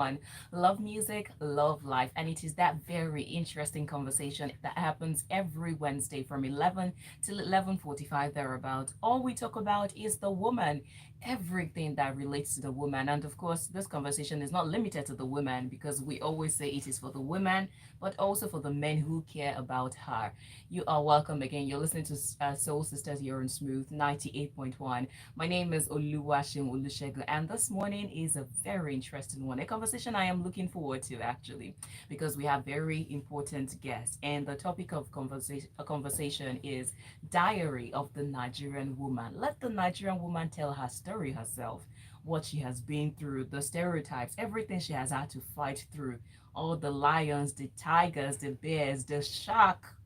on Love Music, Love Life. And it is that very interesting conversation that happens every Wednesday from 11 till 11:45 thereabout. All we talk about is the woman, everything that relates to the woman. And of course, this conversation is not limited to the woman because we always say it is for the women, but also for the men who care about her. You are welcome again. You're listening to Soul Sisters here on Smooth 98.1. My name is Oluwashim Olusegun, and this morning is a very interesting one, a conversation I am looking forward to actually, because we have very important guests, and the topic of conversation is Diary of the Nigerian Woman. Let the Nigerian woman tell her story herself, what she has been through, the stereotypes, everything she has had to fight through, all the lions, the tigers, the bears, the shark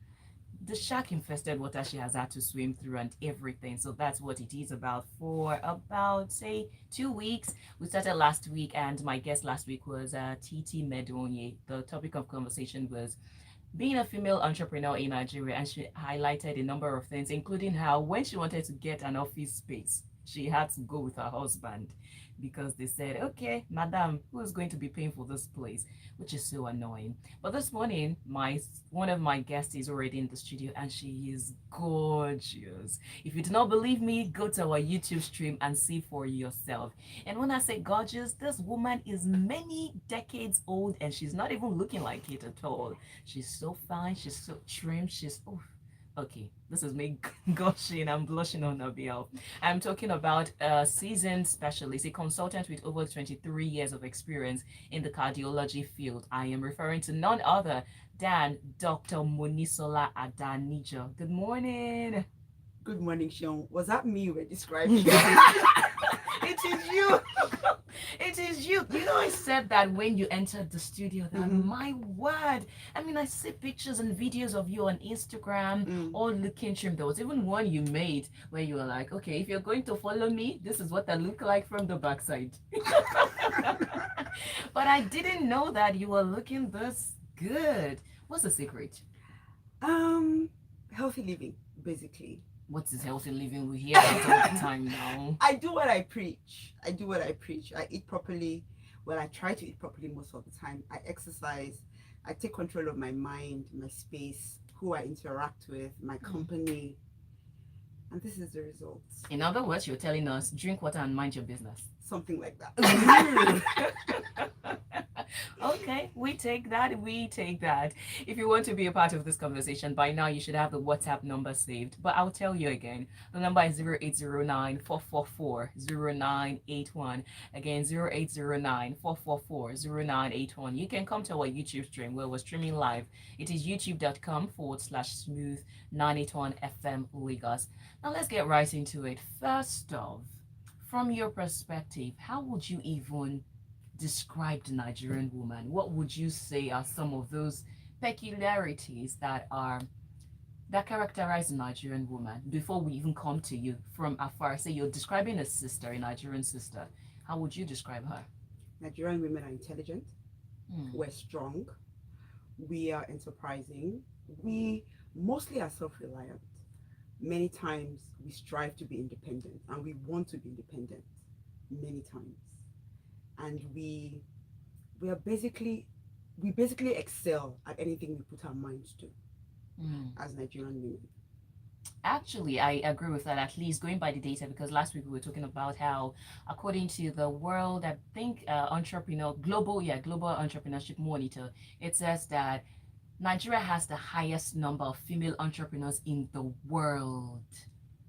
infested water she has had to swim through and everything. So that's what it is about for about, say, 2 weeks. We started last week, and my guest last week was Titi Medonye. The topic of conversation was being a female entrepreneur in Nigeria, and she highlighted a number of things, including how when she wanted to get an office space, she had to go with her husband because they said, okay, madam, who is going to be paying for this place? Which is so annoying. But this morning, my one of my guests is already in the studio, and she is gorgeous. If you do not believe me, go to our YouTube stream and see for yourself. And when I say gorgeous, this woman is many decades old, and she's not even looking like it at all. She's so fine, she's so trim, she's oh, okay, this is me gushing. I'm blushing on her behalf. I'm talking about a seasoned specialist, a consultant with over 23 years of experience in the cardiology field. I am referring to none other than Dr. Monisola Adanijo. Good morning. Good morning, Sean. Was that me you were describing? It is you. It is you. You know, I said that when you entered the studio, that my word. I mean, I see pictures and videos of you on Instagram, all looking trim. There was even one you made where you were like, okay, if you're going to follow me, this is what I look like from the backside. But I didn't know that you were looking this good. What's the secret? Healthy living, basically. What is healthy living? We hear that all the time now. I do what I preach. I eat properly. Well, I try to eat properly most of the time. I exercise. I take control of my mind, my space, who I interact with, my company. And this is the results. In other words, you're telling us drink water and mind your business. Something like that. Okay, we take that. We take that. If you want to be a part of this conversation, by now you should have the WhatsApp number saved. But I'll tell you again. The number is 0809 444 0981. Again, 0809 444 0981. You can come to our YouTube stream where we're streaming live. It is youtube.com/smooth 981 FM Lagos. Now let's get right into it. First off, from your perspective, how would you even describe the Nigerian woman? What would you say are some of those peculiarities that characterize the Nigerian woman before we even come to you from afar? Say you're describing a sister, a Nigerian sister. How would you describe her? Nigerian women are intelligent. We're strong. We are enterprising. We mostly are self-reliant. Many times we strive to be independent, and we want to be independent many times. And we basically excel at anything we put our minds to as Nigerian women. Actually, I agree with that, at least going by the data, because last week we were talking about how, according to the world, I think global entrepreneurship monitor, it says that Nigeria has the highest number of female entrepreneurs in the world.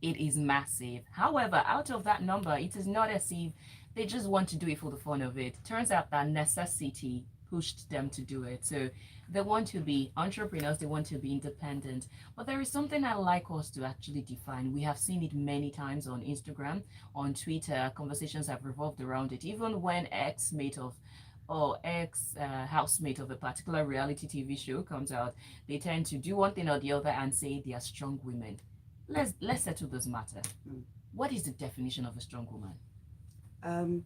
It is massive. However, out of that number, it is not as if they just want to do it for the fun of it. Turns out that necessity pushed them to do it. So they want to be entrepreneurs, they want to be independent. But there is something I like us to actually define. We have seen it many times on Instagram, on Twitter. Conversations have revolved around it. Even when ex-housemate of a particular reality TV show comes out, they tend to do one thing or the other and say they are strong women. Let's settle this matter. What is the definition of a strong woman?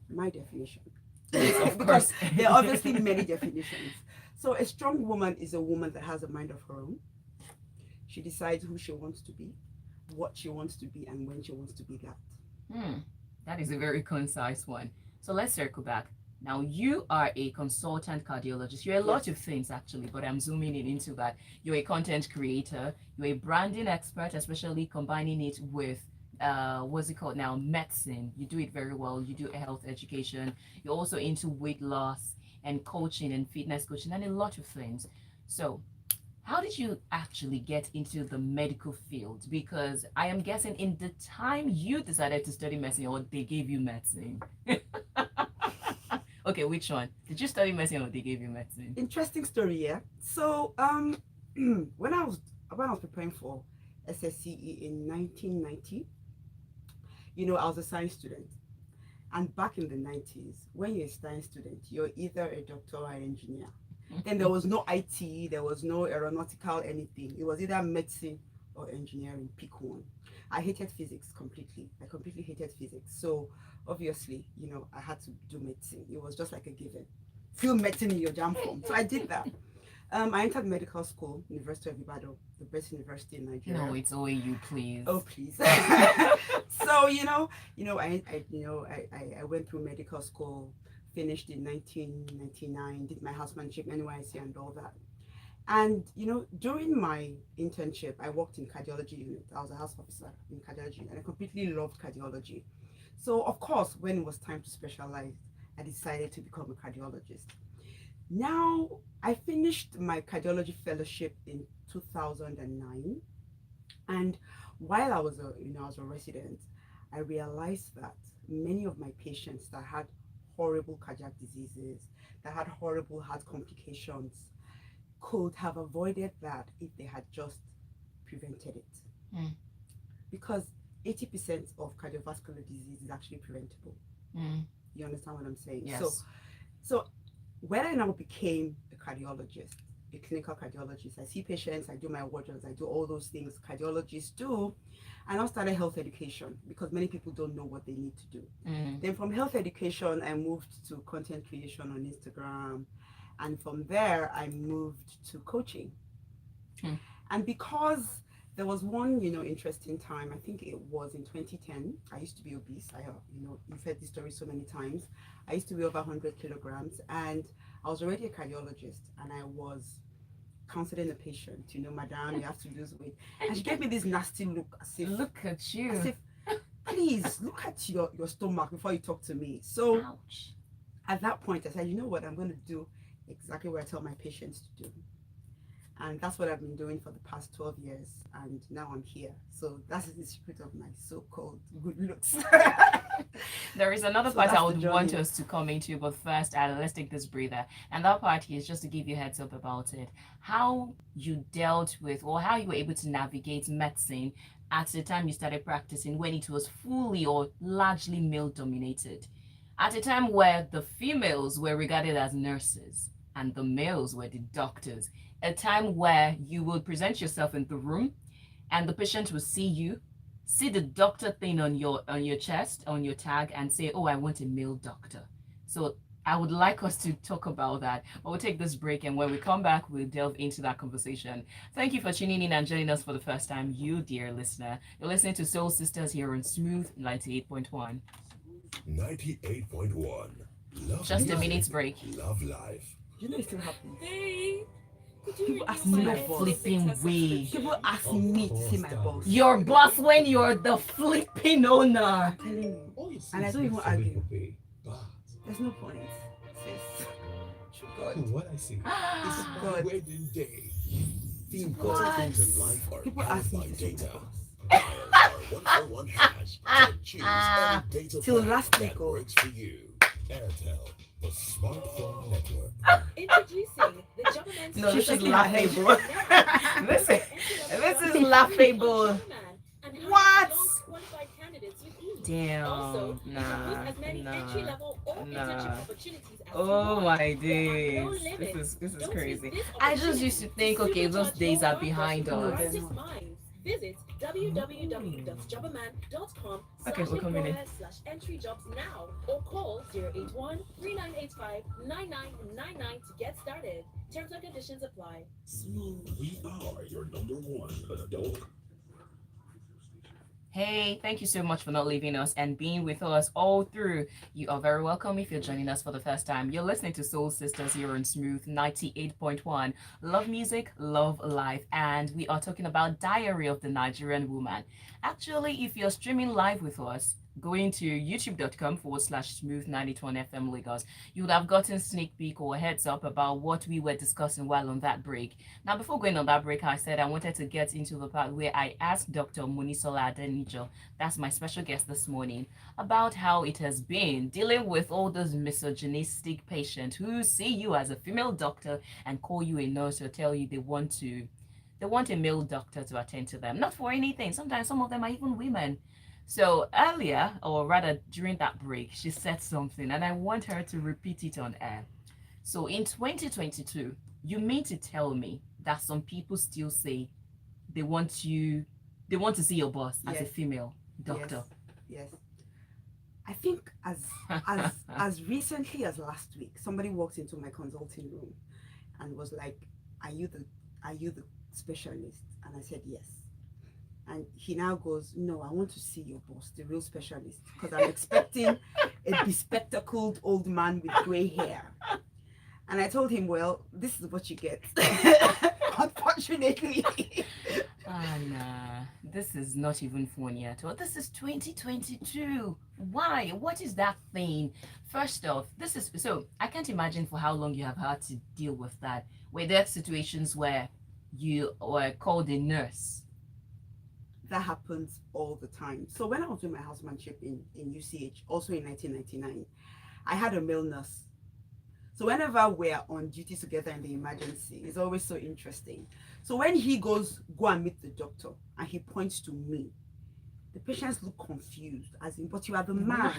My definition. Yes, of Because course. there are obviously many definitions. So a strong woman is a woman that has a mind of her own. She decides who she wants to be, what she wants to be, and when she wants to be that. That is a very concise one. So let's circle back. Now, you are a consultant cardiologist. You're a lot of things, actually, but I'm zooming in into that. You're a content creator, you're a branding expert, especially combining it with what's it called now? Medicine. You do it very well. You do health education. You're also into weight loss and coaching and fitness coaching and a lot of things. So, how did you actually get into the medical field? Because I am guessing in the time you decided to study medicine or they gave you medicine. Okay, which one? Did you study medicine or they gave you medicine? Interesting story, yeah. So when I was preparing for SSCE in 1990, I was a science student. And back in the 90s, when you're a science student, you're either a doctor or an engineer. Then there was no IT, there was no aeronautical anything. It was either medicine or engineering, pick one. I hated physics completely. I completely hated physics. So obviously, I had to do medicine. It was just like a given. Fill medicine in your jam form. So I did that. I entered medical school, University of Ibadan, the best university in Nigeria. No, it's only you, please. Oh, please. So I went through medical school, finished in 1999, did my housemanship, NYC, and all that. And during my internship, I worked in cardiology unit. I was a house officer in cardiology, and I completely loved cardiology. So of course, when it was time to specialize, I decided to become a cardiologist. Now, I finished my cardiology fellowship in 2009, and while I was a resident, I realized that many of my patients that had horrible cardiac diseases, that had horrible heart complications, could have avoided that if they had just prevented it. Mm. Because 80% of cardiovascular disease is actually preventable. Mm. You understand what I'm saying? Yes. So when I now became a cardiologist, a clinical cardiologist, I see patients, I do my wardrobes, I do all those things cardiologists do. I now started health education because many people don't know what they need to do. Mm. Then from health education, I moved to content creation on Instagram. And from there, I moved to coaching. Mm. And because there was one, interesting time, I think it was in 2010, I used to be obese. You've heard this story so many times. I used to be over 100 kilograms, and I was already a cardiologist, and I was counseling a patient, madam, you have to lose weight. And she gave me this nasty look as if, Look at you. as if, please look at your stomach before you talk to me. So Ouch. at that point, I said, you know what, I'm going to do exactly what I tell my patients to do. And that's what I've been doing for the past 12 years. And now I'm here. So that's the secret of my so-called good looks. There is another So part I that's the would want journey. us to come into, but first, let's take this breather. And that part is just to give you a heads up about it. How you dealt with, or how you were able to navigate medicine at the time you started practicing when it was fully or largely male dominated. At a time where the females were regarded as nurses and the males were the doctors. A time where you would present yourself in the room and the patient will see you, see the doctor thing on your chest, on your tag, and say, "Oh, I want a male doctor." So I would like us to talk about that. But we'll take this break, and when we come back, we'll delve into that conversation. Thank you for tuning in and joining us for the first time, you dear listener. You're listening to Soul Sisters here on Smooth 98.1. 98.1. Love Just a music, minute's break. love life. It still happens. Hey, did you People renew ask me my my boss. Flipping Netflix way. subscription? People ask me to see my boss. Your boss when you're the flipping owner. I'm telling you. All you see And I is don't even mixed with argue. pay, but There's no point. Sis. God. what I see is Ah, God. wedding day. The What? important things in life are People powered ask me by to see my data. boss. Dial star 141 hash to choose any data Till plan last week, that oh. works for you. Airtel, the smartphone network. Introducing the Jobberman No, this is shaking her head, laughable. Listen, this is laughable. What? Also, Damn, you can nah, boost as many nah, entry-level or nah. internship opportunities as Oh you my want. There are no days. limits. This is Don't crazy. miss this I just used to opportunity think, okay, those supercharge days your are progress behind with No, us. they're brightest not. minds. Visit www.jobberman.com Okay, we're coming in. /employer/entry jobs now or call 081 3985 9999 to get started. Terms and conditions apply. Smooth. We are your number one adult. Hey, thank you so much for not leaving us and being with us all through. You are very welcome if you're joining us for the first time. You're listening to Soul Sisters here on Smooth 98.1. Love music, love life, and we are talking about Diary of the Nigerian Woman. Actually, if you're streaming live with us, going to youtube.com/ smooth 91 FM Lagos, you would have gotten sneak peek or heads up about what we were discussing while on that break. Now, before going on that break, I said I wanted to get into the part where I asked Dr. Munisola Adenijo, that's my special guest this morning, about how it has been dealing with all those misogynistic patients who see you as a female doctor and call you a nurse or tell you they want a male doctor to attend to them, not for anything. Sometimes some of them are even women. So earlier, or rather during that break, she said something, and I want her to repeat it on air. So in 2022, you mean to tell me that some people still say they want you, they want to see your boss as a Yes, female yes, doctor? yes. I think as recently as last week, somebody walked into my consulting room and was like, "Are you the specialist?" And I said, "Yes." And he now goes, "No, I want to see your boss, the real specialist, because I'm expecting a bespectacled old man with gray hair." And I told him, "Well, this is what you get." Unfortunately. Ah, nah, this is not even funny at all. This is 2022. Why? What is that thing? First off, this is so I can't imagine for how long you have had to deal with that. Were there situations where you were called a nurse? That happens all the time. So when I was doing my housemanship in UCH, also in 1999, I had a male nurse. So whenever we're on duty together in the emergency, it's always so interesting. So when he goes, "Go and meet the doctor," and he points to me, the patients look confused, as in, "But you are the man.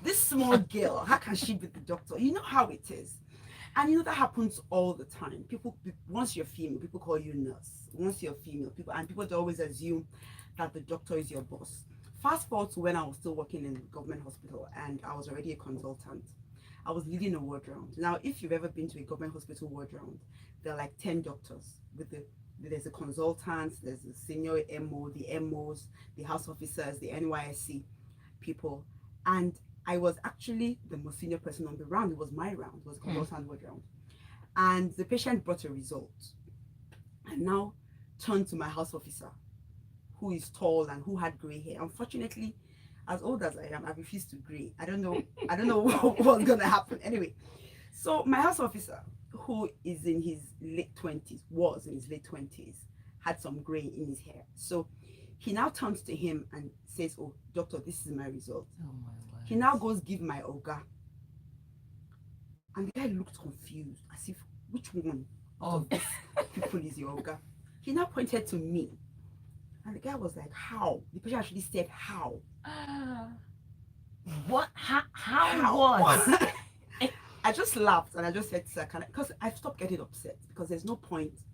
This small girl, how can she be the doctor?" You know how it is. And you know that happens all the time. People, once you're female, people call you nurse. Once you're female, people always assume that the doctor is your boss. Fast forward to when I was still working in the government hospital and I was already a consultant. I was leading a ward round. Now, if you've ever been to a government hospital ward round, there are like 10 doctors with there's a consultant, there's a senior MO, the MOs, the house officers, the NYSC people. And I was actually the most senior person on the round. It was my round, it was a consultant ward round. And the patient brought a result. I now turned to my house officer, who is tall and who had gray hair. Unfortunately, as old as I am, I refuse to gray. I don't know what's gonna happen. Anyway, so my house officer, who is in his late 20s, was in his late 20s, had some gray in his hair. So he now turns to him and says, "Oh, doctor, this is my result." Oh my He word. now goes give my Oga. And the guy looked confused, as if, which one out Oh, of these people is your Oga? He now pointed to me. And the guy was like, "How?" The patient actually said, "How?" what? How what? How? I just laughed and I just said, "Sir, can I?" Because I've stopped getting upset because there's no point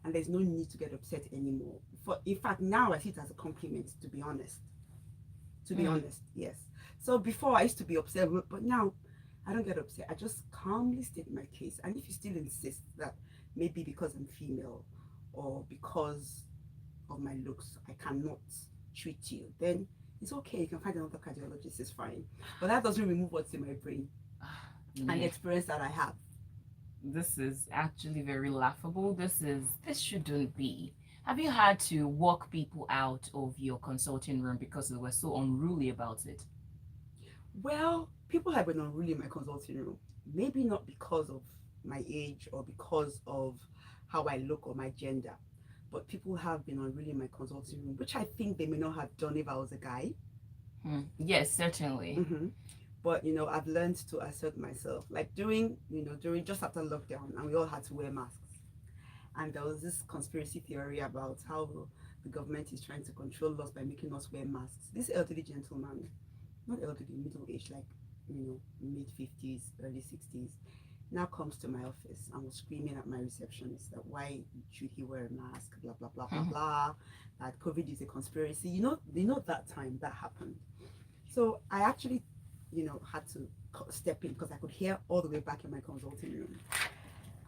and there's no need to get upset anymore. For in fact, now I see it as a compliment, to be honest. To be honest, yes. So before I used to be upset, but now I don't get upset. I just calmly state my case. And if you still insist that maybe because I'm female or because of my looks, I cannot treat you, then it's okay. You can find another cardiologist, it's fine. But that doesn't remove what's in my brain and the Yeah. experience that I have. This is actually very laughable. This shouldn't be. Have you had to walk people out of your consulting room because they were so unruly about it? Well, people have been unruly in my consulting room. Maybe not because of my age or because of how I look or my gender, but people have been unruly in my consulting room, which I think they may not have done if I was a guy. Yes, certainly. hmm But I've learned to assert myself. Like during just after lockdown, and we all had to wear masks. And there was this conspiracy theory about how the government is trying to control us by making us wear masks. This elderly gentleman, not elderly, middle age, like mid 50s, early 60s, now comes to my office and was screaming at my receptionist that why should he wear a mask, blah blah blah blah blah, that COVID is a conspiracy. That time that happened. So I actually, had to step in because I could hear all the way back in my consulting room.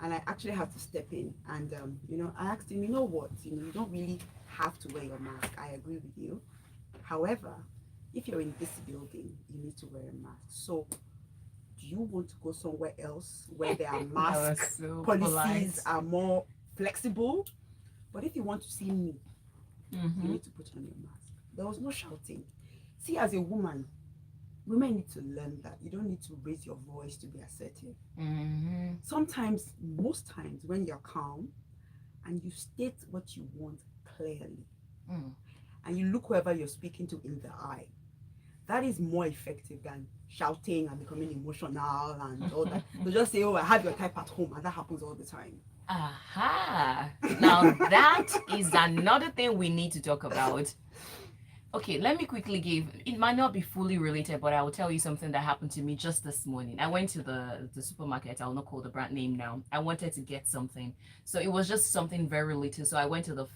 And I actually had to step in and, I asked him, "You know what, you don't really have to wear your mask. I agree with you. However, if you're in this building, you need to wear a mask. So, do you want to go somewhere else where there are That was mask so policies polite. are more flexible? But if you want to see me, you Mm-hmm. need to put on your mask. There was no shouting. See, as a woman, women need to learn that you don't need to raise your voice to be assertive. Mm-hmm. Sometimes, most times, when you're calm and you state what you want clearly, Mm. and you look whoever you're speaking to in the eye, that is more effective than shouting and becoming emotional and all that. So just say, "Oh, I have your type at home," and that happens all the time. Aha. Now that is another thing we need to talk about. Okay, let me quickly give, it might not be fully related, but I will tell you something that happened to me just this morning. I went to the supermarket. I'll not call the brand name now. I wanted to get something. So it was just something very little. So I went to the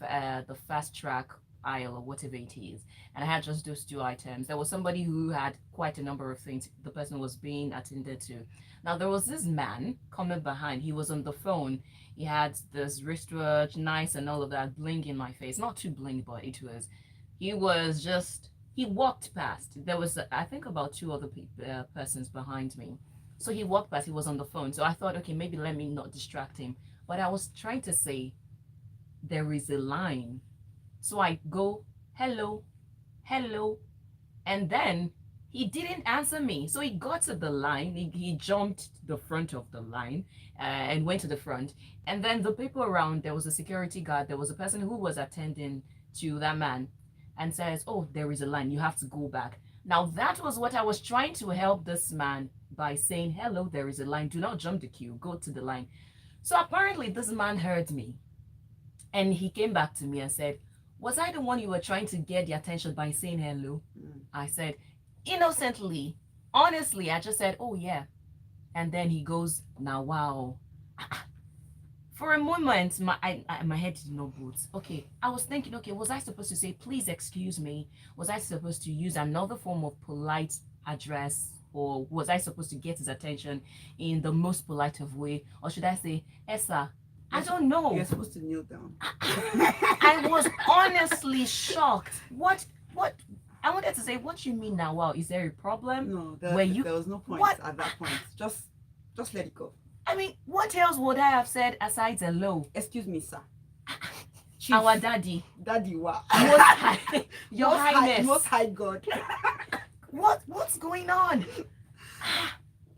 fast track aisle or whatever it is. And I had just those two items. There was somebody who had quite a number of things the person was being attended to. Now there was this man coming behind. He was on the phone. He had this wristwatch, nice and all of that, bling in my face. Not too bling, but it was, he was just, he walked past. There was, I think, about two other persons behind me. So he walked past, he was on the phone. So I thought, okay, maybe let me not distract him. But I was trying to say, there is a line. So I go, hello, hello. And then he didn't answer me. So he got to the line, he jumped the front of the line and went to the front. And then the people around, there was a security guard, there was a person who was attending to that man and says, oh, there is a line, you have to go back. Now that was what I was trying to help this man by saying, hello, there is a line, do not jump the queue, go to the line. So apparently this man heard me and he came back to me and said, was I the one you were trying to get the attention by saying hello? I said, innocently, honestly, I just said, oh yeah. And then he goes, now wow. For a moment, my head did not boot. Okay, I was thinking, okay, was I supposed to say, please excuse me? Was I supposed to use another form of polite address? Or was I supposed to get his attention in the most polite of way? Or should I say, Essa, I don't know. You're supposed to kneel down. I was honestly shocked. What? I wanted to say, what you mean now? Wow, is there a problem? No, Were you- there was no point What? at that point. Just let it go. I mean, what else would I have said aside hello? Excuse me, sir. Chief, Our daddy. Daddy, what? Most high, Your Most Highness. Most High God. What's going on?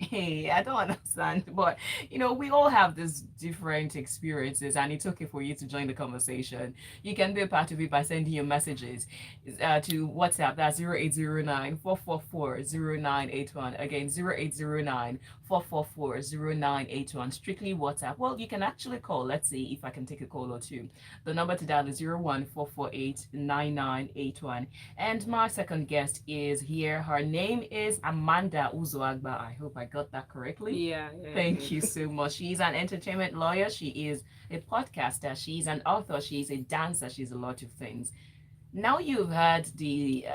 Hey, I don't understand, but we all have these different experiences, and it's okay for you to join the conversation. You can be a part of it by sending your messages to WhatsApp. That's 0809-444-0981. Again, 0809-444-0981. Strictly WhatsApp. Well, you can actually call. Let's see if I can take a call or two. The number to dial is 01448-9981. And my second guest is here. Her name is Amanda Uzoagba. I hope I got that correctly. Yeah. Thank you so much. She's an entertainment lawyer. She is a podcaster. She's an author. She's a dancer. She's a lot of things. Now you've heard the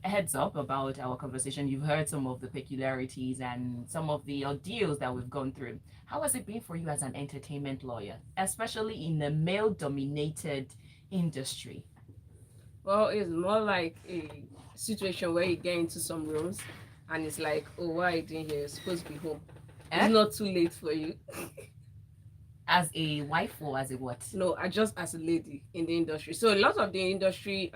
heads up about our conversation. You've heard some of the peculiarities and some of the ordeals that we've gone through. How has it been for you as an entertainment lawyer, especially in a male-dominated industry? Well, it's more like a situation where you get into some rooms and it's like, oh, why are you doing here? You're supposed to be home. It's not too late for you. As a wife or as a what? No, I just as a lady in the industry. So a lot of the industry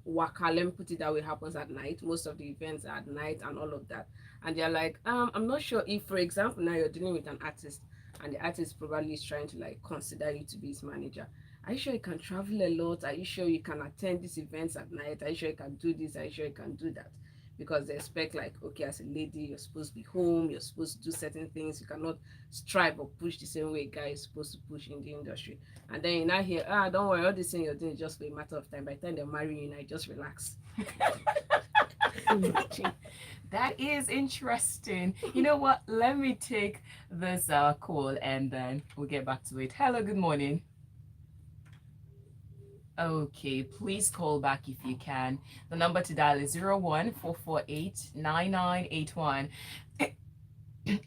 waka, let me put it that way, happens at night. Most of the events are at night and all of that. And they're like, I'm not sure if, for example, now you're dealing with an artist and the artist probably is trying to like consider you to be his manager. Are you sure you can travel a lot? Are you sure you can attend these events at night? Are you sure you can do this? Are you sure you can do that? Because they expect like, okay, as a lady, you're supposed to be home, you're supposed to do certain things, you cannot strive or push the same way a guy is supposed to push in the industry. And then you now hear, don't worry, all this thing you're doing is just for a matter of time. By the time they're marrying you, now just relax. That is interesting. You know what? Let me take this call and then we'll get back to it. Hello, good morning. Okay, please call back if you can. The number to dial is 01448-9981.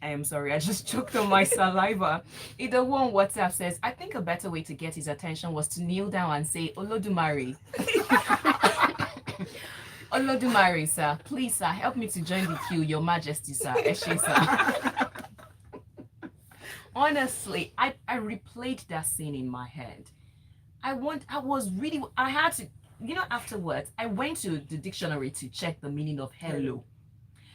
I am sorry, I just choked on my saliva. Either one WhatsApp says, I think a better way to get his attention was to kneel down and say, Olodumare. Olodumare, sir. Please, sir, help me to join the queue, Your Majesty, sir. Eshe, sir. Honestly, I replayed that scene in my head. I had to, afterwards, I went to the dictionary to check the meaning of hello.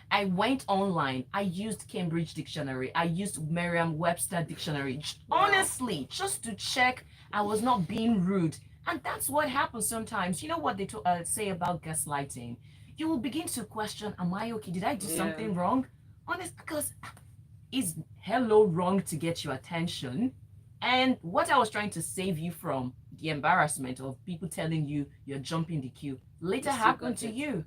I went online. I used Cambridge Dictionary. I used Merriam-Webster Dictionary. Honestly, just to check I was not being rude. And that's what happens sometimes. You know what they say about gaslighting? You will begin to question, am I okay? Did I do something wrong? Honest, because is hello wrong to get your attention? And what I was trying to save you from, the embarrassment of people telling you you're jumping the queue, later happened to you.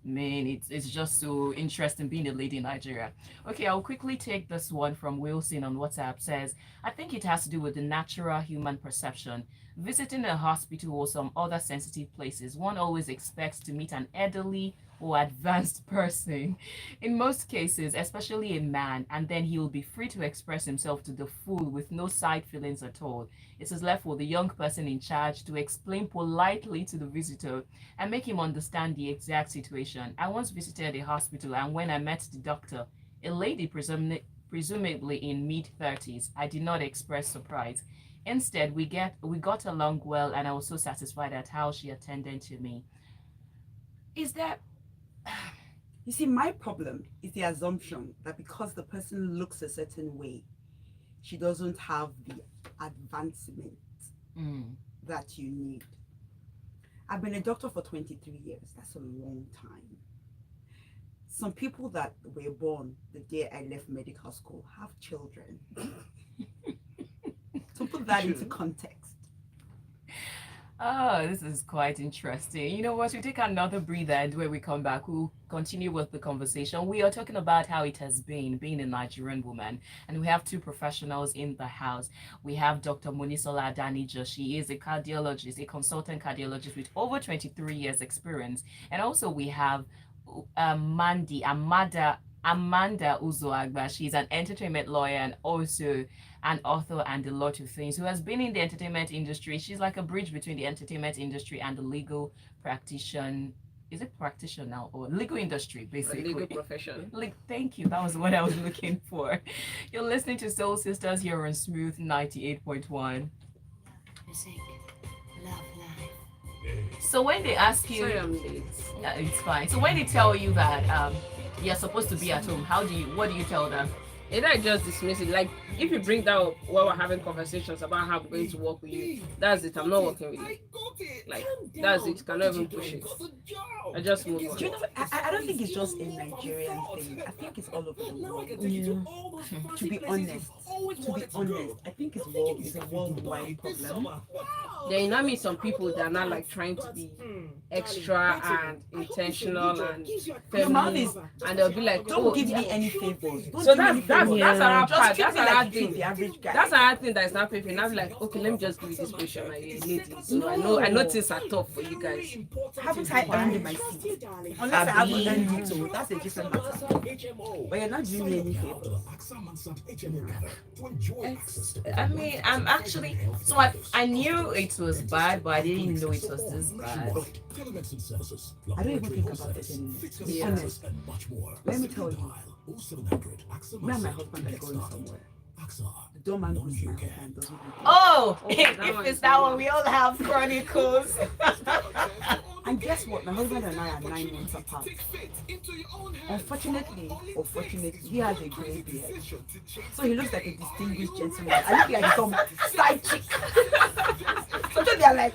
Man, it's just so interesting being a lady in Nigeria. Okay, I'll quickly take this one from Wilson on WhatsApp. Says, I think it has to do with the natural human perception. Visiting a hospital or some other sensitive places, one always expects to meet an elderly or advanced person. In most cases, especially a man, and then he will be free to express himself to the full with no side feelings at all. It is left for the young person in charge to explain politely to the visitor and make him understand the exact situation. I once visited a hospital, and when I met the doctor, a lady presumably in mid-30s, I did not express surprise. Instead, we got along well, and I was so satisfied at how she attended to me. Is that You see, my problem is the assumption that because the person looks a certain way, she doesn't have the advancement that you need. I've been a doctor for 23 years. That's a long time. Some people that were born the day I left medical school have children. To put that into context. Oh, this is quite interesting. You know what? We take another breather, and when we come back, we'll continue with the conversation. We are talking about how it has been being a Nigerian woman, and we have two professionals in the house. We have Dr. Monisola Adanija. She is a cardiologist, a consultant cardiologist with over 23 years experience. And also we have Amanda Uzoagba. She's an entertainment lawyer and also an author and a lot of things, who has been in the entertainment industry. She's like a bridge between the entertainment industry and the legal practitioner. Is it practitioner now or legal industry, basically? Legal profession. Thank you. That was what I was looking for. You're listening to Soul Sisters here on Smooth 98.1. Music, love life. So when they ask you, Sorry, I'm late. yeah, it's fine. So when they tell you that you're supposed to be at home, what do you tell them? Either I just dismiss it. Like, if you bring that up while we're having conversations about how I'm going to work with you, that's it. I'm not working with you. Like, that's it. You cannot even push it. I just move on. Do you know, I don't think it's just a Nigerian thing. I think it's all over the world. To be honest, I think it's a worldwide problem. Then you know, I mean, some people that are not like trying to be extra and intentional and feminine, and they'll be like, Don't give me any favors. So that's another part. Just That's another thing. the average guy. That's another thing that is not paying. Now, like, okay, let me just give you this question, my lady. So I know things are tough for you guys. Haven't I earned my seat? Unless I haven't earned it, so that's a different matter. But you're not doing me any favors. I mean, I'm actually, so I knew it was bad, but I didn't know it was this bad. I don't even think about it anymore. To be honest, let me tell you, me and my husband are going somewhere. The doorman goes my husband doesn't do it. Oh, that if one it's is that the one, we all have chronicles. And guess what? My husband and I are 9 months apart. Unfortunately, he has a grey beard. So he looks like a distinguished gentleman. I look like some side chick. Sometimes they are like,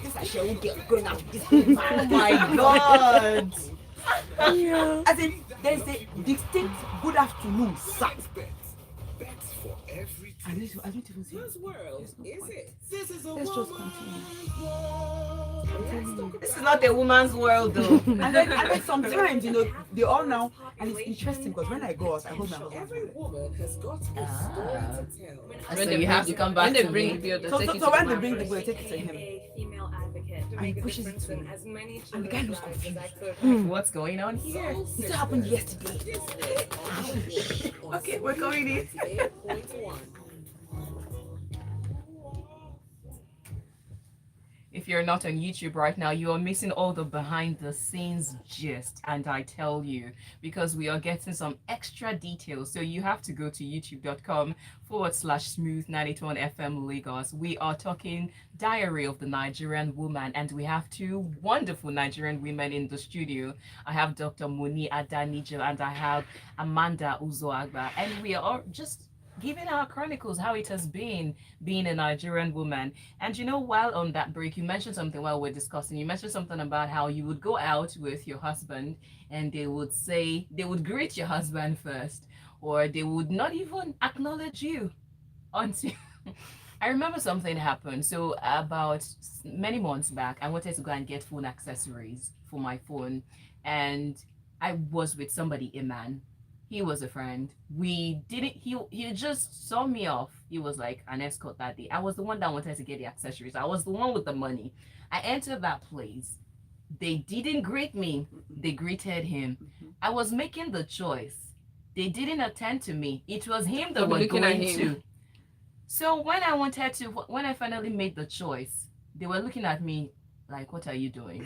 this is a girl going out with this man. Oh my God. Yeah. As in, there's a distinct good afternoon, sir. I don't even see Whose world is it? Let's just continue. This is not a woman's world, though. And then sometimes, they all know, and it's interesting because when I go out, I hold my husband. Every woman has got a story to tell. So you have to come back when they to bring me. the bill, they So take it to when they my bring the friends. bill, I take it to him. A female advocate to And make he a pushes it difference to in me. as many And the guy looks children's lives as I confused. could. What's going on here? It happened yesterday. Okay, we're going in. 98.1. if you're not on YouTube right now, you are missing all the behind the scenes gist. And I tell you, because we are getting some extra details. So you have to go to youtube.com/smooth 981 FM Lagos. We are talking Diary of the Nigerian Woman, and we have two wonderful Nigerian women in the studio. I have Dr. Moni Adanijo and I have Amanda Uzoagba, and we are all just giving our chronicles how it has been being a Nigerian woman. And while on that break, you mentioned something while we're discussing. You mentioned something about how you would go out with your husband and they would greet your husband first, or they would not even acknowledge you until. I remember something happened. So about many months back, I wanted to go and get phone accessories for my phone, and I was with somebody, a man. He was a friend. We didn't. He just saw me off. He was like an escort that day. I was the one that wanted to get the accessories. I was the one with the money. I entered that place. They didn't greet me. They greeted him. I was making the choice. They didn't attend to me. It was him that was going to. So when I finally made the choice, they were looking at me like, "What are you doing?"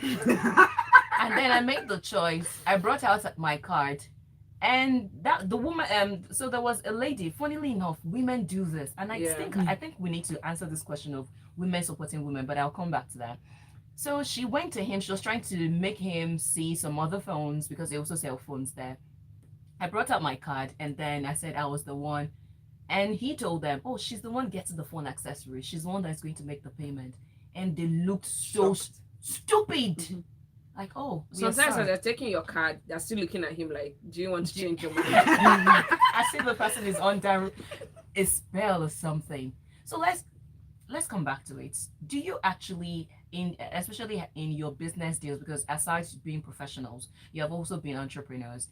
And then I made the choice. I brought out my card. And that the woman, so there was a lady. Funnily enough, women do this, and I think we need to answer this question of women supporting women, but I'll come back to that. So she went to him. She was trying to make him see some other phones because they also sell phones there. I brought out my card, and then I said I was the one, and he told them, "Oh, she's the one getting the phone accessory. She's the one that's going to make the payment." And they looked so stupid. Like, oh, sometimes when they're taking your card, they're still looking at him like, do you want to change your mind? I see the person is under a spell or something. So let's come back to it. Do you actually, especially in your business deals, because aside being professionals, you have also been entrepreneurs,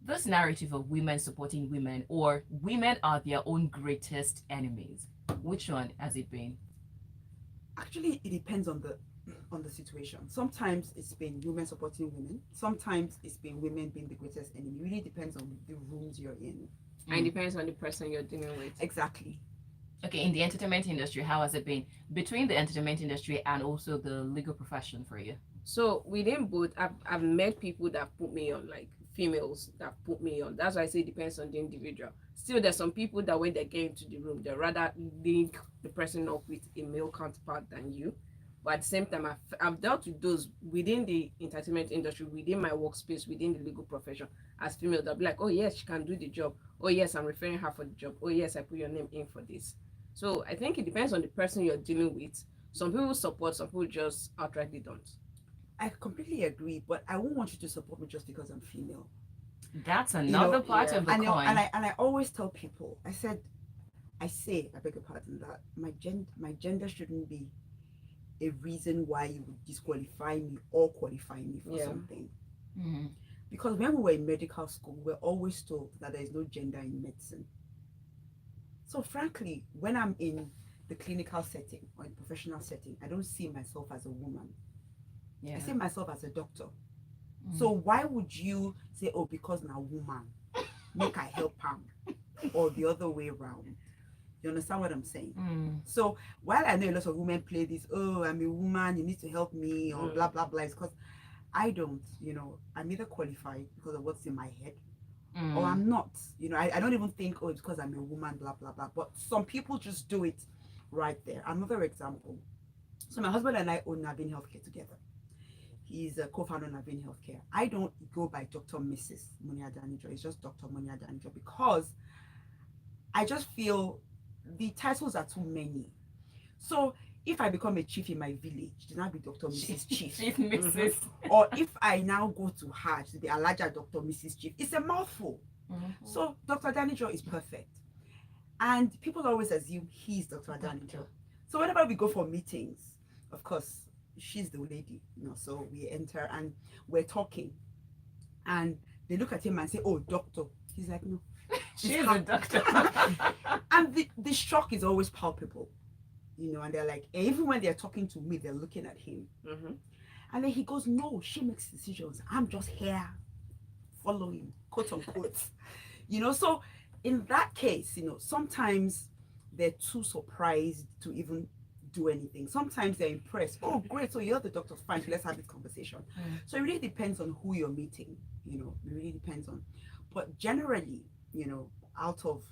this narrative of women supporting women, or women are their own greatest enemies, which one has it been? Actually, it depends on the situation. Sometimes it's been women supporting women. Sometimes it's been women being the greatest enemy. It really depends on the rooms you're in. And it depends on the person you're dealing with. Exactly. Okay, in the entertainment industry, how has it been between the entertainment industry and also the legal profession for you? So within both, I've met people that put me on, like females that put me on. That's why I say it depends on the individual. Still, there's some people that when they get into the room, they rather link the person up with a male counterpart than you. But at the same time, I've dealt with those within the entertainment industry, within my workspace, within the legal profession, as female. They'll be like, "Oh yes, she can do the job. Oh yes, I'm referring her for the job. Oh yes, I put your name in for this." So I think it depends on the person you're dealing with. Some people support, some people just outrightly don't. I completely agree, but I won't want you to support me just because I'm female. That's another part of the coin. And I always tell people, I beg your pardon, that my gender shouldn't be a reason why you would disqualify me or qualify me for something. Mm-hmm. Because when we were in medical school, we were always told that there is no gender in medicine. So frankly, when I'm in the clinical setting or in professional setting, I don't see myself as a woman. Yeah. I see myself as a doctor. Mm. So why would you say, "Oh, because I'm a woman, make I help him," or the other way around? You understand what I'm saying? Mm. So while I know a lot of women play this, "Oh, I'm a woman, you need to help me," or blah blah blah, it's because I don't. I'm either qualified because of what's in my head, or I'm not. I don't even think, "Oh, it's because I'm a woman," blah blah blah. But some people just do it right there. Another example. So my husband and I own Navin Healthcare together. He's a co-founder of Navin Healthcare. I don't go by Dr. Mrs. Moni Adanijo. It's just Dr. Moni Adanijo because I just feel the titles are too many. So if I become a chief in my village, then I'll be Dr. Mrs. Chief. Chief Mrs. Or if I now go to Hajj to be a larger Dr. Mrs. Chief, it's a mouthful. Mm-hmm. So Dr. Adanijo is perfect. And people always assume he's Dr. Adanijo. So whenever we go for meetings, of course, she's the lady, so we enter and we're talking. And they look at him and say, "Oh, doctor." He's like, "No. She's a doctor." And the shock is always palpable, and they're like, even when they're talking to me, they're looking at him. Mm-hmm. And then he goes, "No, she makes decisions. I'm just here following, quote unquote." So in that case, sometimes they're too surprised to even do anything. Sometimes they're impressed. Oh, great. So you're the doctor. Fine. Let's have this conversation. So it really depends on who you're meeting. It really depends on. But generally, out of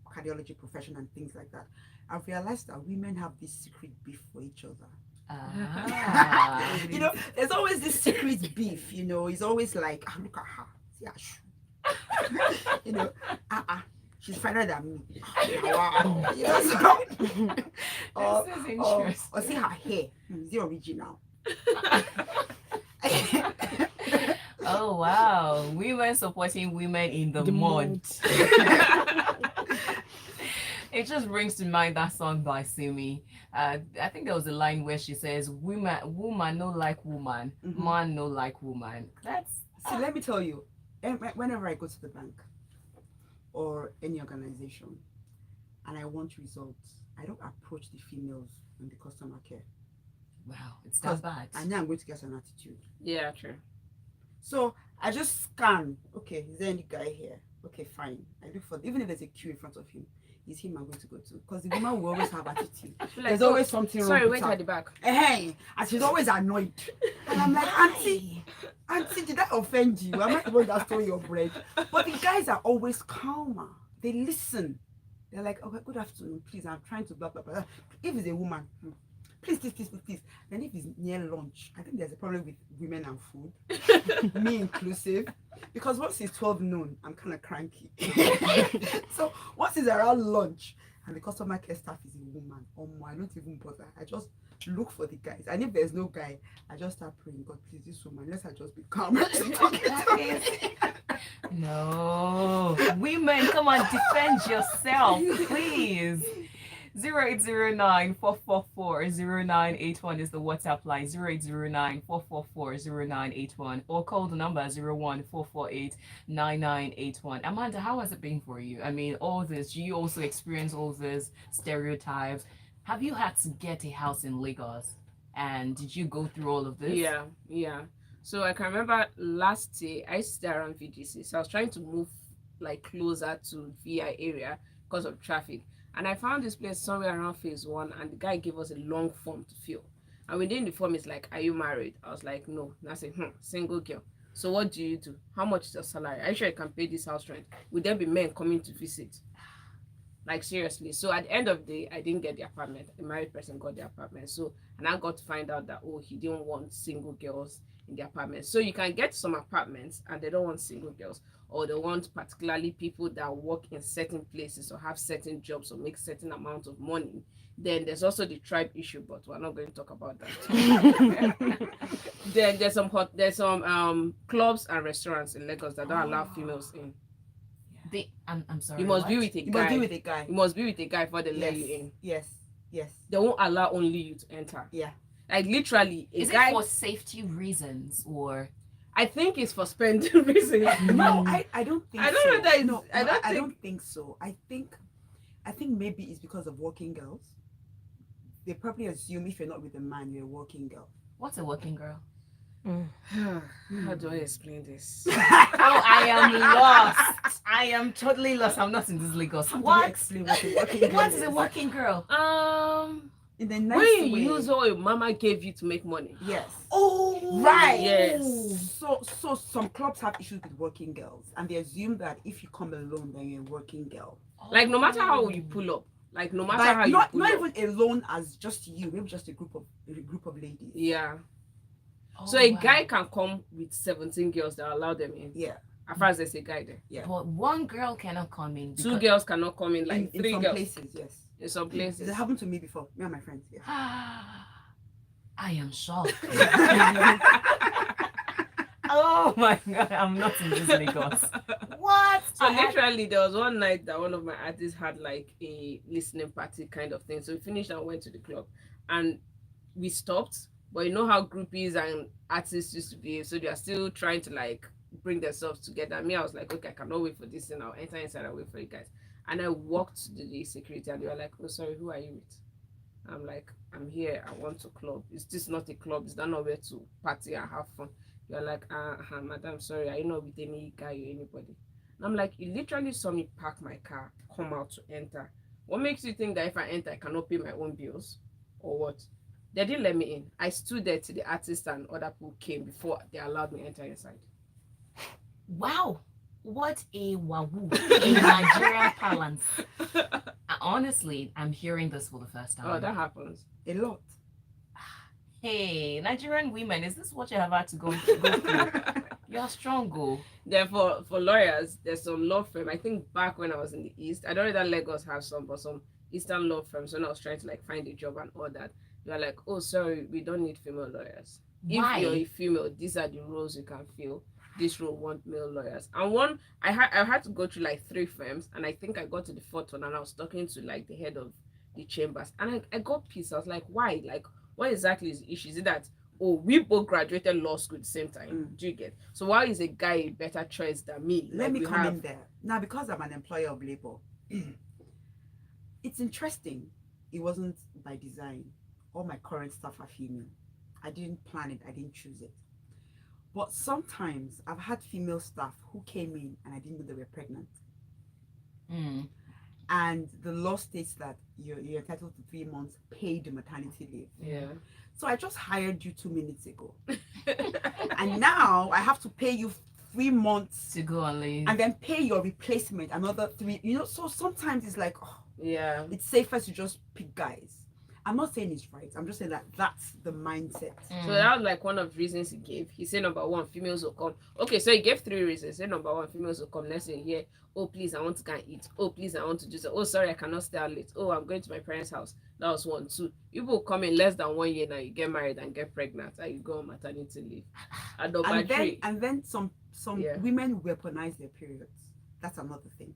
cardiology profession and things like that, I've realized that women have this secret beef for each other. Ah. There's always this secret beef. It's always like, look at her. See her shoe. She's finer than me. Wow. So, This is interesting. or see her hair. Is it original? Oh wow, women supporting women in the mud. It just brings to mind that song by Simi. I think there was a line where she says, woman no like woman, man no like woman. See, let me tell you, whenever I go to the bank or any organization and I want results, I don't approach the females in the customer care. Wow, it's that bad. I know I'm going to get an attitude. Yeah, true. So I just scan. Okay, is there any guy here? Okay, fine. I look for, even if there's a queue in front of him, is him I'm going to go to. Because the woman will always have attitude. There's always something wrong. Sorry, with wait her. at the back. Hey, and she's always annoyed. And I'm like, Auntie, did I offend you? I'm not the one that stole your bread. But the guys are always calmer. They listen. They're like, okay, good afternoon, please. I'm trying to blah, blah, blah. If it's a woman, please. Then if it's near lunch, I think there's a problem with women and food, me inclusive. Because once it's 12 noon, I'm kind of cranky. So once it's around lunch and the customer care staff is a woman, I don't even bother. I just look for the guys. And if there's no guy, I just start praying, God, please, this woman, let's just be calm. No, women, come on, defend yourself, please. 0809-444-0981 is the WhatsApp line. 0809-444-0981 or call the number 01448-9981. Amanda, how has it been for you? I mean, all this, you also experience all these stereotypes. Have you had to get a house in Lagos? And did you go through all of this? Yeah. So I can remember last year I used to stay around VGC. So I was trying to move like closer to VI area because of traffic. And I found this place somewhere around phase 1, and the guy gave us a long form to fill. And within the form, it's like, are you married? I was like, no. And I said, single girl. So what do you do? How much is your salary? Are you sure you can pay this house rent? Will there be men coming to visit? Like, seriously. So at the end of the day, I didn't get the apartment. A married person got the apartment. So, and I got to find out that, he didn't want single girls in the apartment. So you can get some apartments and they don't want single girls, or they want particularly people that work in certain places or have certain jobs or make certain amount of money. Then there's also the tribe issue, but we're not going to talk about that. Then there's some clubs and restaurants in Lagos that don't allow females in. I'm sorry. You must be with a guy. You must be with a guy. You must be with a guy before they let you in. Yes. They won't allow only you to enter. Yeah. Like literally, Is guy, it for safety reasons or? I think it's for spending reasons. No, I don't think. I don't know that. No, I don't think so. I think maybe it's because of working girls. They probably assume if you're not with a man, you're a working girl. What's a working girl? How do I explain this? I am lost. I am totally lost. I'm not in this Lagos. What? Explain what a working girl What is a working girl? In the nice When you way. use all your mama gave you to make money. Yes. Oh, Right. Yes. So some clubs have issues with working girls, and they assume that if you come alone, then you're a working girl. Like no matter how you pull up, like no matter But how you not pull up. even alone as just you, maybe just a group of ladies. Yeah. Oh, So a wow. guy can come with 17 girls that allow them in. Yeah. As far as there's a guy there. Yeah. But one girl cannot come in. Two girls cannot come in, like in three some girls. places, yes. In some places. It happened to me before. Me and my friends. Yeah. I am shocked. Oh my god, I'm not in this Lagos. What? So literally, there was one night that one of my artists had like a listening party kind of thing. So we finished and went to the club, and we stopped. But you know how groupies and artists used to be, so they are still trying to like bring themselves together. Me, I was like, okay, I cannot wait for this, and I'll enter inside and wait for you guys. And I walked to the security, and they were like, oh, sorry, who are you with? I'm like, I'm here. I want to club. Is this not a club? Is that not where to party and have fun? You're like, madam, sorry, are you not with any guy or anybody? And I'm like, you literally saw me park my car, come out to enter. What makes you think that if I enter, I cannot pay my own bills? or what? They didn't let me in. I stood there till the artist and other people came before they allowed me enter inside. Wow, what a wahoo in Nigerian parlance. Honestly, I'm hearing this for the first time. Oh, that happens. A lot. Hey, Nigerian women, is this what you have had to go through? You're strong, go. Then for lawyers, there's some law firm. I think back when I was in the East, I don't know that Lagos have some, but some Eastern law firms, when I was trying to like find a job and all that, they were like, oh, sorry, we don't need female lawyers. Why? If you're a female, these are the roles you can fill. This role want male lawyers. And one, I had to go through like 3 firms, and I think I got to the 4th one, and I was talking to like the head of the chambers, and I got pissed. I was like, why? Like, what exactly is the issue? Is it that, oh, we both graduated law school at the same time? Do you get? So why is a guy a better choice than me? Let Like, me come in there. Now, because I'm an employer of labor, it's interesting. It wasn't by design. All my current staff are female. I didn't plan it. I didn't choose it. But sometimes I've had female staff who came in and I didn't know they were pregnant. And the law states that you're entitled to 3 months paid maternity leave. Yeah. So I just hired you 2 minutes ago. And now I have to pay you 3 months to go on leave. And then pay your replacement another 3. You know, so sometimes it's like, oh, yeah, it's safer to just pick guys. I'm not saying it's right. I'm just saying that that's the mindset. So that was like one of the reasons he gave. He said number 1, females will come. Okay, so he gave 3 reasons. He said number 1, females will come. Let's say here, oh please, I want to go and eat. Oh please, I want to do so. Oh sorry, I cannot stay out late. Oh, I'm going to my parents' house. That was 1. 2. People come in less than 1 year now. You get married and get pregnant, and you go on maternity leave. And then some women weaponize their periods. That's another thing.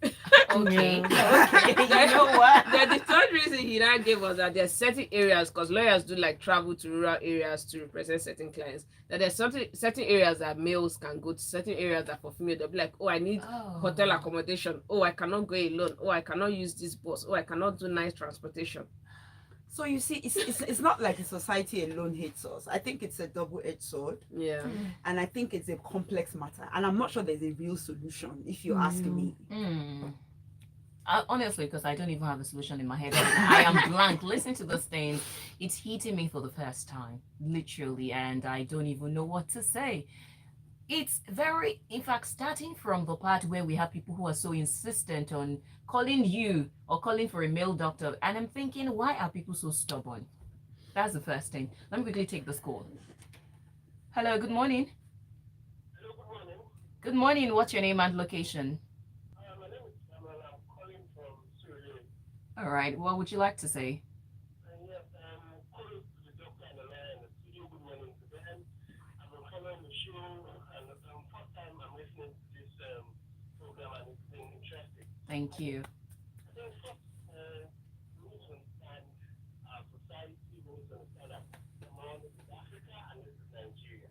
Okay. You know what? The 3rd reason he now gave was that there's certain areas, because lawyers do like travel to rural areas to represent certain clients, that there's certain areas that males can go to, certain areas that for female, they'll be like, oh, I need hotel accommodation. Oh, I cannot go alone. Oh, I cannot use this bus. Oh, I cannot do nice transportation. So you see, it's not like the society alone hates us. I think it's a double-edged sword. Yeah. And I think it's a complex matter. And I'm not sure there's a real solution, if you ask me. Honestly, because I don't even have a solution in my head. I am blank. Listen to this thing. It's hitting me for the first time, literally, and I don't even know what to say. It's very, in fact, starting from the part where we have people who are so insistent on calling you or calling for a male doctor. And I'm thinking, why are people so stubborn? That's the first thing. Let me quickly take this call. Hello, good morning. Hello, good morning. Good morning. What's your name and location? My name is Samuel. I'm calling from Syria. All right. What would you like to say? Yes, I'm calling to the doctor and the man in the studio. Good morning to them. I've been following the show, and first time I'm listening to this program, and it's been interesting. Thank you. I think first, we need to understand our society. We need to understand that this is Africa and this is Nigeria.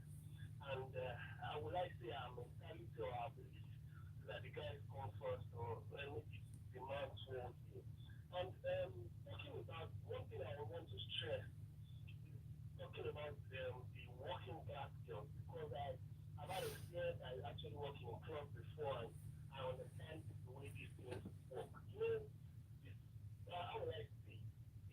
And I would like to say our mentality or our belief that the guys come first, or maybe the man towards you. And talking about one thing I want to stress is talking about the working class girls, because I've had experience. I actually worked in a club before, and I understand the way these things work. You know, how would I say?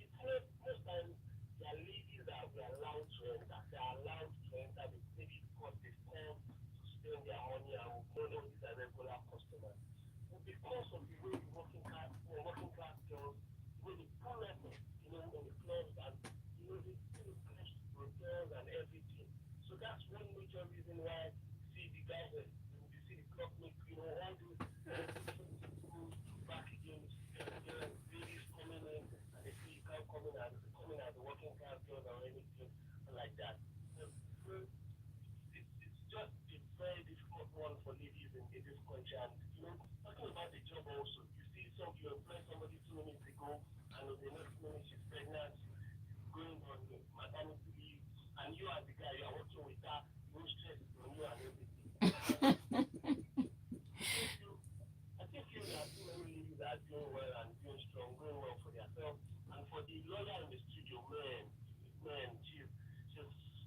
It's not most times there are ladies that we are allowed to enter. They are allowed to enter maybe because they come to spend their money, and we know these are regular customers. But because of the way the working class girls, the way they pull up, in the clubs, and they push hotels and everything. So that's one major reason why you see the guys, you see the club make, all those back again, ladies coming in, and they see you can't come in as a working class girl or anything like that. It's just a very difficult one for ladies in this country. And talking about the job also, you see you employ somebody 2 minutes ago, and the next minute she's pregnant, she's going on maternity leave, and you as the guy, you are working with her, no stress on you and everything. I think you that too many ladies are doing well and doing strong, going well for themselves. And for the lawyer in the studio, man, she's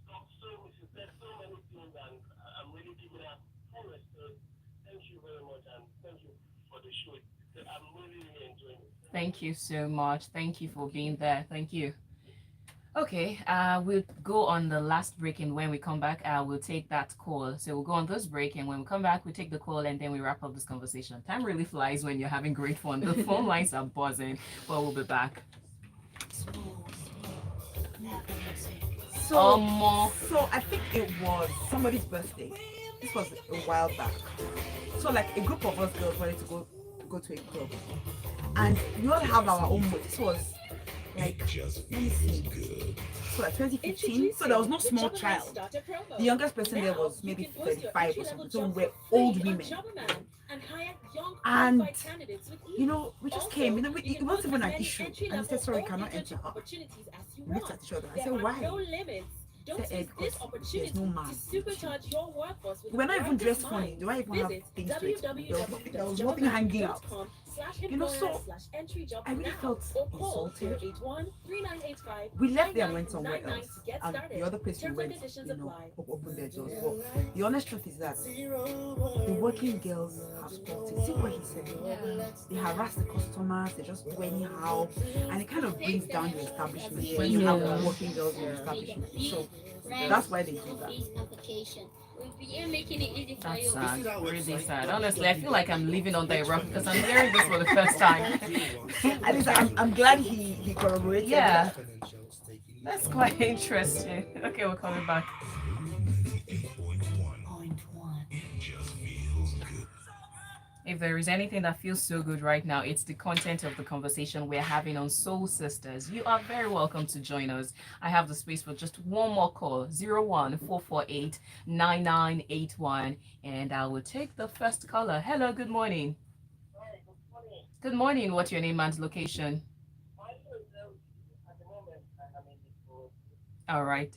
talked she said so many things, and I'm really giving her full respect. Thank you very much, and thank you for the show. I'm really enjoying it. Thank you so much. Thank you for being there. Thank you. Okay, we'll go on the last break, and when we come back, we'll take that call. So we'll go on this break, and when we come back, we take the call, and then we wrap up this conversation. Time really flies when you're having great fun. The phone lines are buzzing, but we'll be back. So, More. so I think it was somebody's birthday. This was a while back. So like a group of us girls wanted to go to a club, and we all have our own. This was like, let me see, so like 2015. So there was no small child. The youngest person there was maybe 35 or something. So we were old women. And you know, we just came. You know, it wasn't even an issue. And he said, "Sorry, cannot enter." We looked at each other. I said, "Why?" Said, because there's no man. We're not even dressed funny. Do I even have things to explain? There was nothing hanging out. You know, so I really felt insulted. We left there and went somewhere else. And the other place we went, you know, opened their doors. But the honest truth is that the working girls have spoiled it. See what he said? They harass the customers, they just do anyhow. And it kind of brings down your establishment when you have working girls in your establishment. So that's why they do that. That's sad. Really sad. Honestly, I feel like I'm living under a rock because I'm hearing this for the first time. At least I'm glad he corroborated. Yeah. That's quite interesting. Okay, we're coming back. If there is anything that feels so good right now, it's the content of the conversation we're having on Soul Sisters. You are very welcome to join us. I have the space for just one more call, 014489981, and I will take the first caller. Hello, good morning. Good morning. What's your name and location? All right.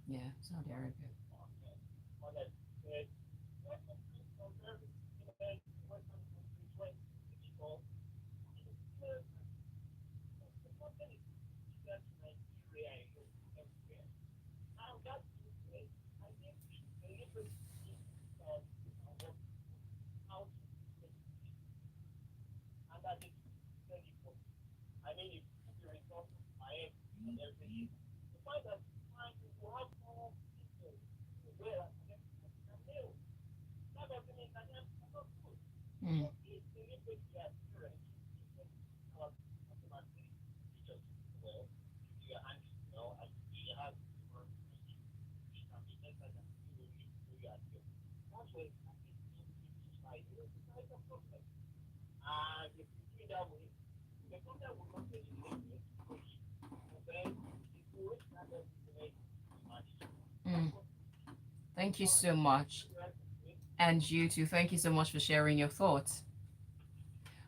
Yeah, Saudi Arabia. Mm. Mm. Thank you so much. And you too. Thank you so much for sharing your thoughts.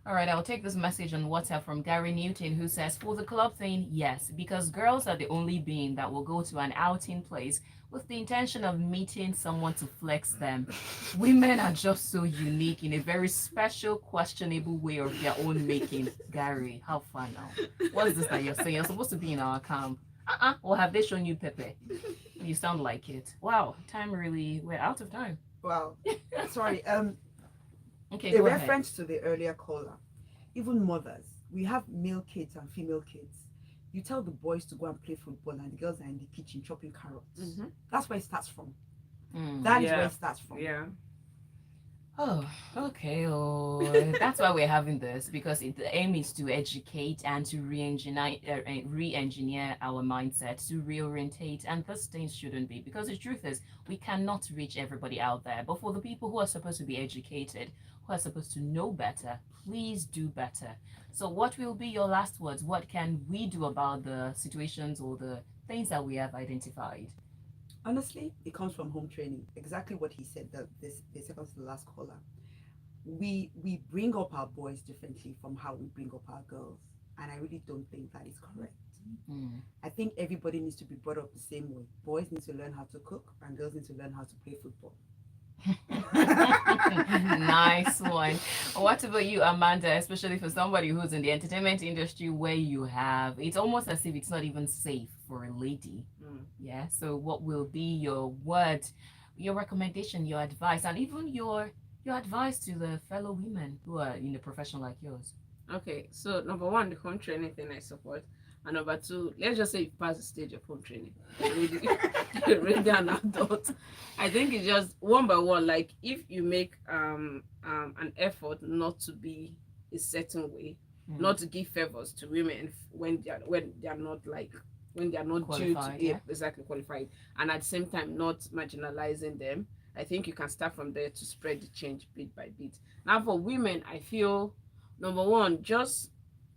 All right, I'll take this message on WhatsApp from Gary Newton, who says, for the club thing, yes, because girls are the only being that will go to an outing place with the intention of meeting someone to flex them. Women are just so unique in a very special, questionable way of their own making. Gary, how far now? What's this that you're saying? You're supposed to be in our camp. Or have they shown you Pepe? You sound like it. Wow, time really, we're out of time. Wow. Sorry. Okay, A go ahead. reference to the earlier caller. Even mothers, we have male kids and female kids. You tell the boys to go and play football, and the girls are in the kitchen chopping carrots. That's where it starts from. That is where it starts from. Yeah. Oh, okay. Oh, that's why we're having this because the aim is to educate and to re-engineer our mindset, to reorientate, and those things shouldn't be because the truth is we cannot reach everybody out there. But for the people who are supposed to be educated, who are supposed to know better, please do better. So, what will be your last words? What can we do about the situations or the things that we have identified? Honestly, it comes from home training. Exactly what he said. That this the second to the last caller. We bring up our boys differently from how we bring up our girls, and I really don't think that is correct. Mm. I think everybody needs to be brought up the same way. Boys need to learn how to cook, and girls need to learn how to play football. Nice one. What about you, Amanda? Especially for somebody who's in the entertainment industry where you have it's almost as if it's not even safe for a lady. Mm. Yeah. So what will be your word, your recommendation, your advice, and even your advice to the fellow women who are in a profession like yours? Okay, so number one, the home training thing I support. And number two, let's just say you pass the stage of home training. Already, already an adult. I think it's just one by one. Like if you make an effort not to be a certain way, Mm. not to give favors to women when they are not like when they are not due to Qualified, yeah. exactly qualified, and at the same time not marginalizing them. I think you can start from there to spread the change bit by bit. Now for women, I feel number one, just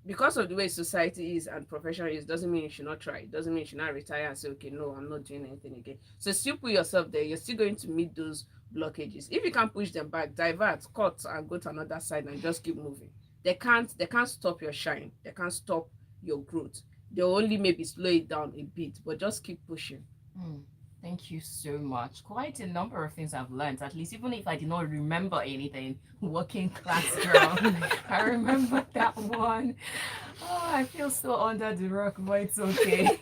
because of the way society is and profession is doesn't mean you should not try. It doesn't mean you should not retire and say, okay, no, I'm not doing anything again. So still put yourself there. You're still going to meet those blockages. If you can't push them back, divert, cut, and go to another side and just keep moving. They can't stop your shine. They can't stop your growth. They'll only maybe slow it down a bit, but just keep pushing. Mm. Thank you so much. Quite a number of things I've learned, at least even if I did not remember anything, working class girl. I remember that one. Oh, I feel so under the rock, but it's okay.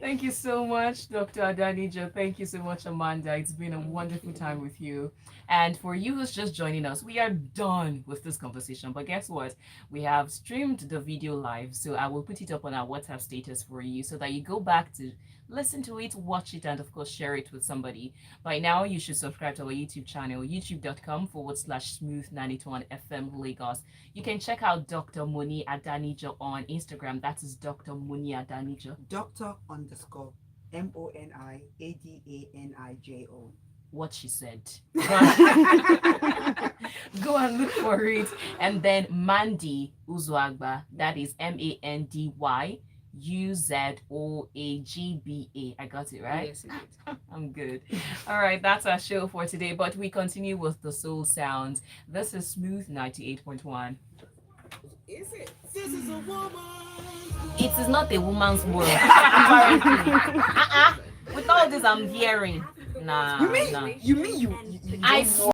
Thank you so much, Dr. Adanijo. Thank you so much, Amanda. It's been a wonderful time with you. And for you who's just joining us, we are done with this conversation. But guess what? We have streamed the video live, so I will put it up on our WhatsApp status for you so that you go back to listen to it, watch it, and of course, share it with somebody. By now, you should subscribe to our YouTube channel, youtube.com/smooth91 FM Lagos. You can check out Dr. Moni Adanijo on Instagram. That is Dr. Moni Adanijo. Doctor underscore MONIADANIJO. What she said. Go and look for it. And then Mandy Uzuagba. That is MANDYUZOAGBA. I got it right? Yes, it is. I'm good. All right, that's our show for today. But we continue with the soul sounds. This is Smooth 98.1. Is it? This is a woman. It is not a woman's world. Apparently. With all this I'm hearing. Nah, nah. You mean you I